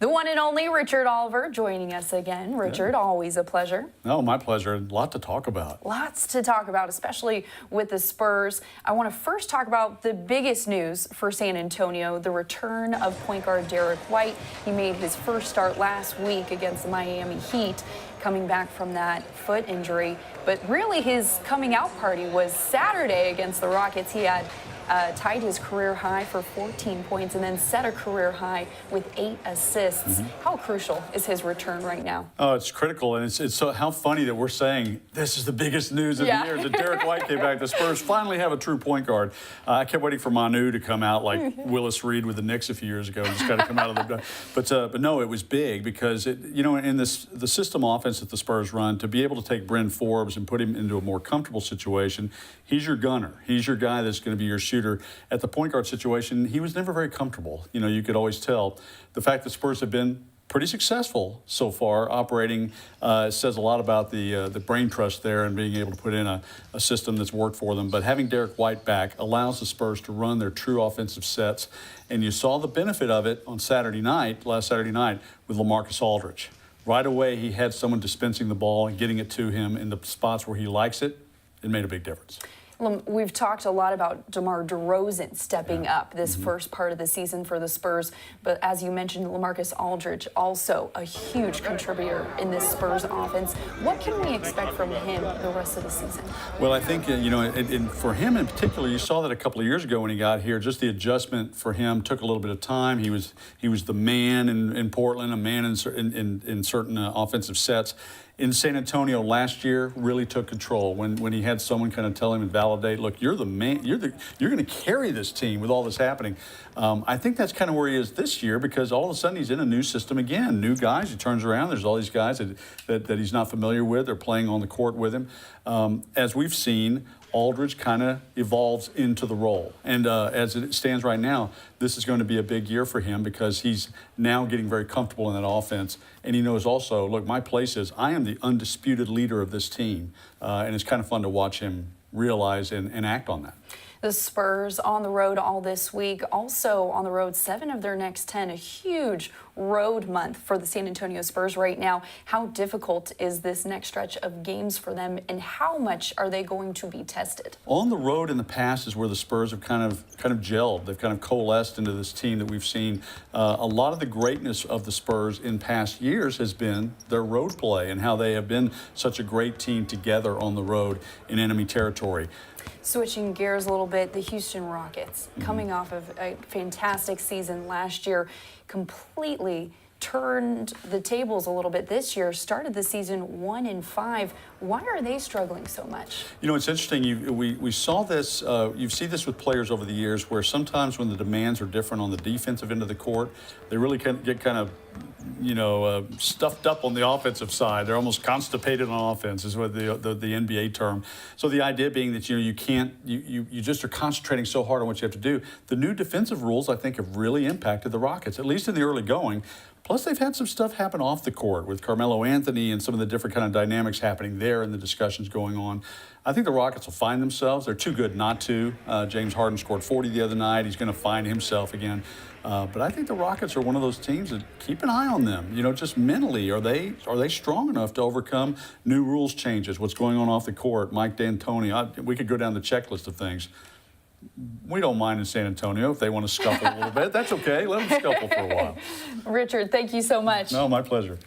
The one and only Richard Oliver joining us again. Richard, always a pleasure. No, my pleasure. A lot to talk about. Lots to talk about, especially with the Spurs. I want to first talk about the biggest news for San Antonio, the return of point guard Derek White. He made his first start last week against the Miami Heat, coming back from that foot injury. But really his coming out party was Saturday against the Rockets. He had tied his career high for 14 points and then set a career high with 8 assists. How crucial is his return right now? Oh, it's critical, and it's so how funny that we're saying this is the biggest news of the year. That Derek White came back. The Spurs finally have a true point guard. I kept waiting for Manu to come out like Willis Reed with the Knicks a few years ago. Just got to come out of the. But no, it was big because in the system offense that the Spurs run, to be able to take Bryn Forbes and put him into a more comfortable situation, he's your gunner. He's your guy that's going to be your shooter. At the point guard situation, he was never very comfortable. You could always tell. The fact that Spurs have been pretty successful so far operating says a lot about the brain trust there and being able to put in a system that's worked for them. But having Derek White back allows the Spurs to run their true offensive sets. And you saw the benefit of it on last Saturday night, with LaMarcus Aldridge. Right away, he had someone dispensing the ball and getting it to him in the spots where he likes it. It made a big difference. We've talked a lot about DeMar DeRozan stepping up this first part of the season for the Spurs, but as you mentioned, LaMarcus Aldridge also a huge contributor in this Spurs offense. What can we expect from him the rest of the season? Well, I think, for him in particular, you saw that a couple of years ago when he got here, just the adjustment for him took a little bit of time. He was the man in Portland, a man in certain offensive sets. In San Antonio last year, really took control when he had someone kind of tell him and validate, look, you're the man, you're going to carry this team with all this happening. I think that's kind of where he is this year because all of a sudden he's in a new system again, new guys. He turns around, there's all these guys that he's not familiar with. They're playing on the court with him. As we've seen, Aldridge kind of evolves into the role. And as it stands right now, this is going to be a big year for him because he's now getting very comfortable in that offense. And he knows also, look, my place is I am the undisputed leader of this team. And it's kind of fun to watch him realize and act on that. The Spurs on the road all this week, also on the road 7 of their next 10, a huge road month for the San Antonio Spurs right now. How difficult is this next stretch of games for them, and how much are they going to be tested? On the road in the past is where the Spurs have kind of gelled. They've kind of coalesced into this team that we've seen. A lot of the greatness of the Spurs in past years has been their road play and how they have been such a great team together on the road in enemy territory. Switching gears a little bit, the Houston Rockets, coming off of a fantastic season last year, completely turned the tables a little bit this year, started the season 1-5. Why are they struggling so much? It's interesting. We saw this, you see this with players over the years where sometimes when the demands are different on the defensive end of the court, they really get kind of stuffed up on the offensive side. They're almost constipated on offense is what the NBA term. So the idea being that you just are concentrating so hard on what you have to do. The new defensive rules I think have really impacted the Rockets, at least in the early going. Plus they've had some stuff happen off the court with Carmelo Anthony and some of the different kind of dynamics happening there and the discussions going on. I think the Rockets will find themselves. They're too good not to. James Harden scored 40 the other night. He's going to find himself again. But I think the Rockets are one of those teams that keep an eye on them. Just mentally, are they strong enough to overcome new rules changes? What's going on off the court? Mike D'Antoni. We could go down the checklist of things. We don't mind in San Antonio if they want to scuffle a little bit. That's okay. Let them scuffle for a while. Richard, thank you so much. No, my pleasure.